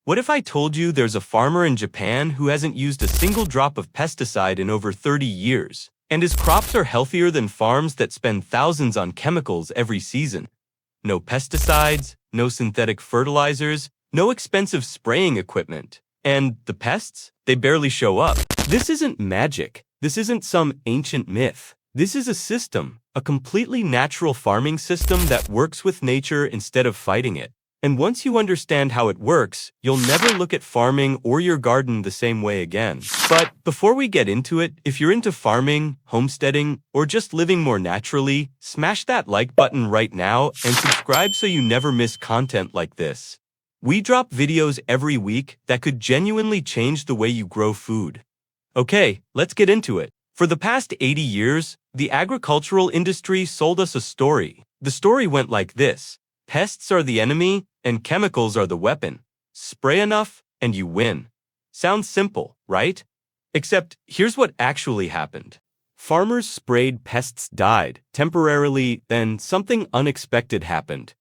What if I told you there's a farmer in Japan who hasn't used a single drop of pesticide in over 30 years, and his crops are healthier than farms that spend thousands on chemicals every season? No pesticides, no synthetic fertilizers, no expensive spraying equipment. And the pests? They barely show up. This isn't magic. This isn't some ancient myth. This is a system, a completely natural farming system that works with nature instead of fighting it. And once you understand how it works, you'll never look at farming or your garden the same way again. But before we get into it, if you're into farming, homesteading, or just living more naturally, smash that like button right now and subscribe so you never miss content like this. We drop videos every week that could genuinely change the way you grow food. Okay, let's get into it. For the past 80 years, the agricultural industry sold us a story. The story went like this: pests are the enemy, and chemicals are the weapon. Spray enough, and you win. Sounds simple, right? Except, here's what actually happened. Farmers sprayed, pests died, temporarily, then something unexpected happened.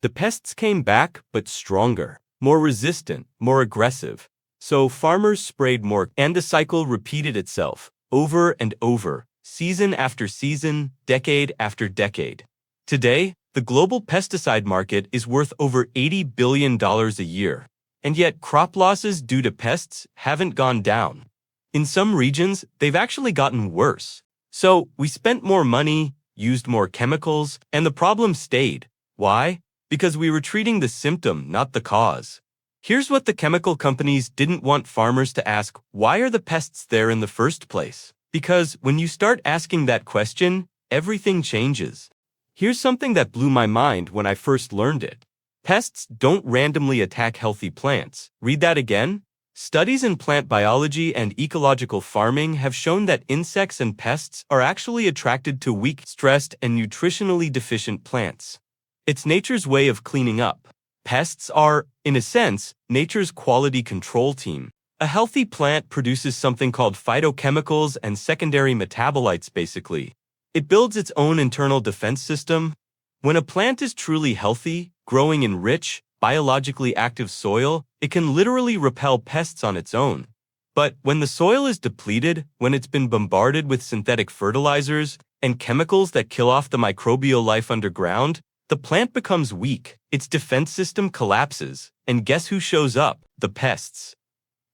The pests came back, but stronger, more resistant, more aggressive. So farmers sprayed more, and the cycle repeated itself, over and over, season after season, decade after decade. Today, the global pesticide market is worth over $80 billion a year, and yet crop losses due to pests haven't gone down. In some regions, they've actually gotten worse. So we spent more money, used more chemicals, and the problem stayed. Why? Because we were treating the symptom, not the cause. Here's what the chemical companies didn't want farmers to ask: why are the pests there in the first place? Because when you start asking that question, everything changes. Here's something that blew my mind when I first learned it. Pests don't randomly attack healthy plants. Read that again. Studies in plant biology and ecological farming have shown that insects and pests are actually attracted to weak, stressed, and nutritionally deficient plants. It's nature's way of cleaning up. Pests are, in a sense, nature's quality control team. A healthy plant produces something called phytochemicals and secondary metabolites, basically. It builds its own internal defense system. When a plant is truly healthy, growing in rich, biologically active soil, it can literally repel pests on its own. But when the soil is depleted, when it's been bombarded with synthetic fertilizers and chemicals that kill off the microbial life underground, the plant becomes weak, its defense system collapses, and guess who shows up? The pests.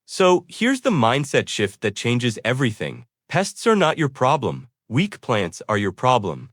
So here's the mindset shift that changes everything. Pests are not your problem. Weak plants are your problem.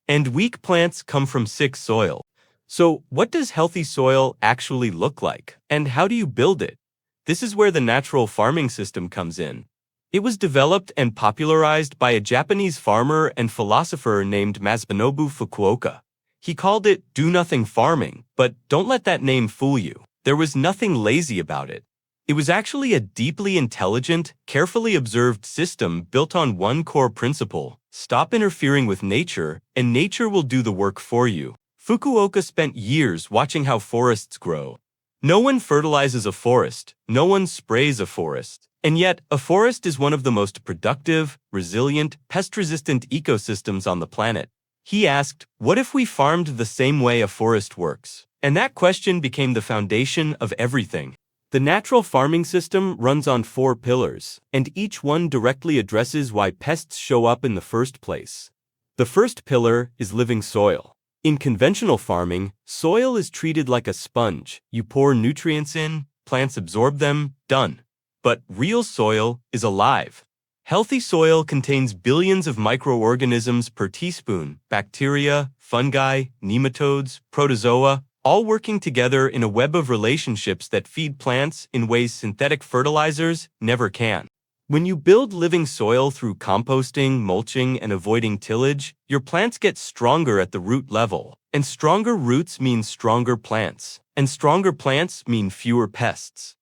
And weak plants come from sick soil. So what does healthy soil actually look like? And how do you build it? This is where the natural farming system comes in. It was developed and popularized by a Japanese farmer and philosopher named Masanobu Fukuoka. He called it do-nothing farming, but don't let that name fool you. There was nothing lazy about it. It was actually a deeply intelligent, carefully observed system built on one core principle: stop interfering with nature, and nature will do the work for you. Fukuoka spent years watching how forests grow. No one fertilizes a forest, no one sprays a forest. And yet, a forest is one of the most productive, resilient, pest-resistant ecosystems on the planet. He asked, what if we farmed the same way a forest works? And that question became the foundation of everything. The natural farming system runs on 4 pillars, and each one directly addresses why pests show up in the first place. The first pillar is living soil. In conventional farming, soil is treated like a sponge. You pour nutrients in, plants absorb them, done. But real soil is alive. Healthy soil contains billions of microorganisms per teaspoon: bacteria, fungi, nematodes, protozoa, all working together in a web of relationships that feed plants in ways synthetic fertilizers never can. When you build living soil through composting, mulching, and avoiding tillage, your plants get stronger at the root level. And stronger roots mean stronger plants. And stronger plants mean fewer pests.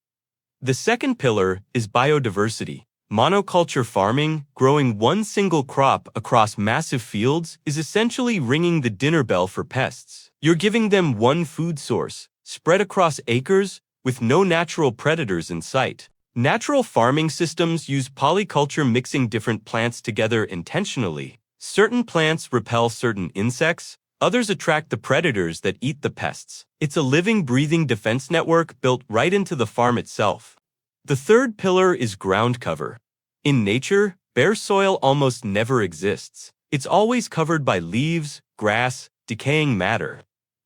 The second pillar is biodiversity. Monoculture farming, growing one single crop across massive fields, is essentially ringing the dinner bell for pests. You're giving them one food source, spread across acres, with no natural predators in sight. Natural farming systems use polyculture, mixing different plants together intentionally. Certain plants repel certain insects, Others attract the predators that eat the pests. It's a living, breathing defense network built right into the farm itself. The third pillar is ground cover. In nature, bare soil almost never exists. It's always covered by leaves, grass, decaying matter.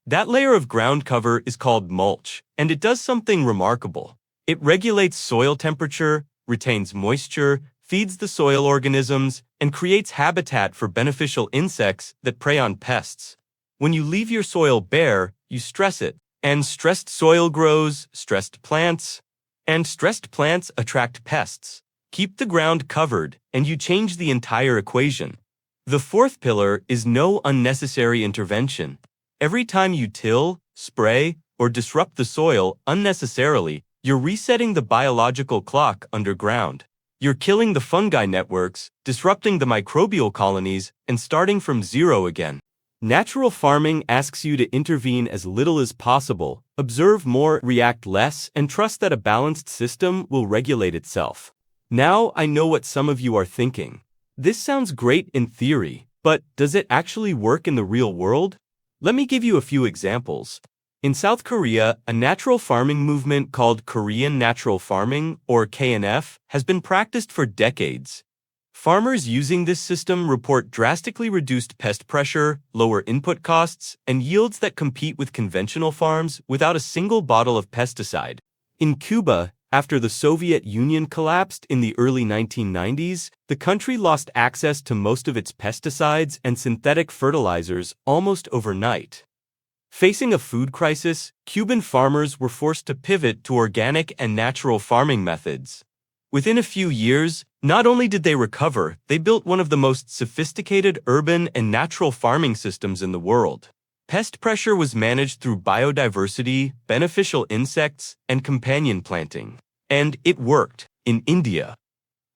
That layer of ground cover is called mulch, and it does something remarkable. It regulates soil temperature, retains moisture, feeds the soil organisms, and creates habitat for beneficial insects that prey on pests. When you leave your soil bare, you stress it, and stressed soil grows stressed plants, and stressed plants attract pests. Keep the ground covered, and you change the entire equation. The fourth pillar is no unnecessary intervention. Every time you till, spray, or disrupt the soil unnecessarily, you're resetting the biological clock underground. You're killing the fungi networks, disrupting the microbial colonies, and starting from zero again. Natural farming asks you to intervene as little as possible, observe more, react less, and trust that a balanced system will regulate itself. Now I know what some of you are thinking. This sounds great in theory, but does it actually work in the real world? Let me give you a few examples. In South Korea, a natural farming movement called Korean Natural Farming, or KNF, has been practiced for decades. Farmers using this system report drastically reduced pest pressure, lower input costs, and yields that compete with conventional farms without a single bottle of pesticide. In Cuba, after the Soviet Union collapsed in the early 1990s, the country lost access to most of its pesticides and synthetic fertilizers almost overnight. Facing a food crisis, Cuban farmers were forced to pivot to organic and natural farming methods. Within a few years, not only did they recover, they built one of the most sophisticated urban and natural farming systems in the world. Pest pressure was managed through biodiversity, beneficial insects, and companion planting. And it worked in India.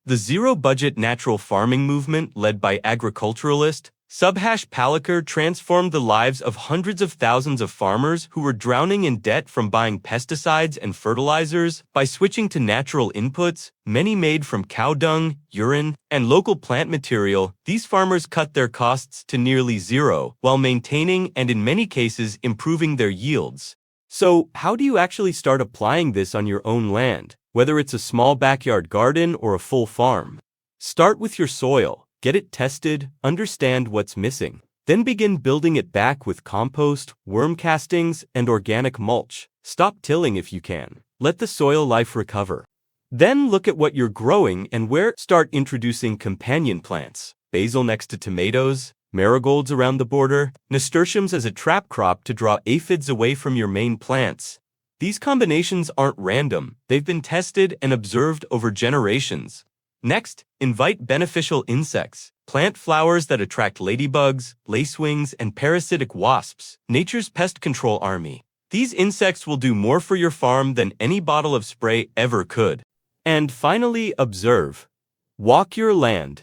The zero-budget natural farming movement led by agriculturalist Subhash Palekar transformed the lives of hundreds of thousands of farmers who were drowning in debt from buying pesticides and fertilizers. By switching to natural inputs, many made from cow dung, urine, and local plant material. These farmers cut their costs to nearly zero while maintaining and in many cases improving their yields. So, how do you actually start applying this on your own land, whether it's a small backyard garden or a full farm? Start with your soil. Get it tested, understand what's missing. Then begin building it back with compost, worm castings, and organic mulch. Stop tilling if you can. Let the soil life recover. Then look at what you're growing and where. Start introducing companion plants. Basil next to tomatoes, marigolds around the border, nasturtiums as a trap crop to draw aphids away from your main plants. These combinations aren't random. They've been tested and observed over generations. Next, invite beneficial insects. Plant flowers that attract ladybugs, lacewings, and parasitic wasps, nature's pest control army. These insects will do more for your farm than any bottle of spray ever could. And finally, observe. Walk your land.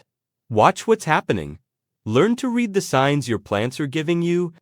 Watch what's happening. Learn to read the signs your plants are giving you.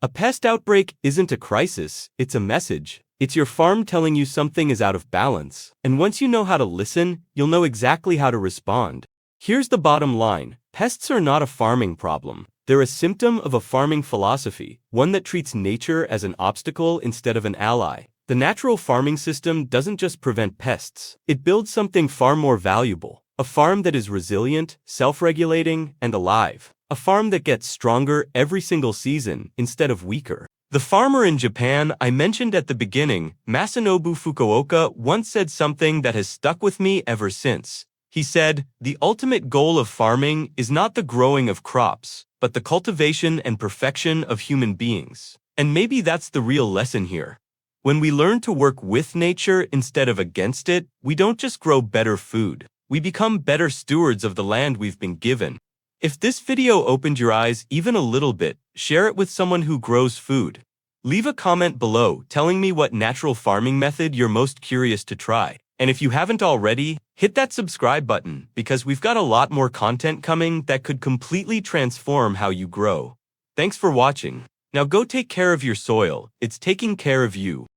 A pest outbreak isn't a crisis, it's a message. It's your farm telling you something is out of balance. And once you know how to listen, you'll know exactly how to respond. Here's the bottom line. Pests are not a farming problem. They're a symptom of a farming philosophy, one that treats nature as an obstacle instead of an ally. The natural farming system doesn't just prevent pests. It builds something far more valuable. A farm that is resilient, self-regulating, and alive. A farm that gets stronger every single season instead of weaker. The farmer in Japan I mentioned at the beginning, Masanobu Fukuoka, once said something that has stuck with me ever since. He said, "The ultimate goal of farming is not the growing of crops, but the cultivation and perfection of human beings." And maybe that's the real lesson here. When we learn to work with nature instead of against it, we don't just grow better food. We become better stewards of the land we've been given. If this video opened your eyes even a little bit, share it with someone who grows food. Leave a comment below telling me what natural farming method you're most curious to try. And if you haven't already, hit that subscribe button because we've got a lot more content coming that could completely transform how you grow. Thanks for watching. Now go take care of your soil. It's taking care of you.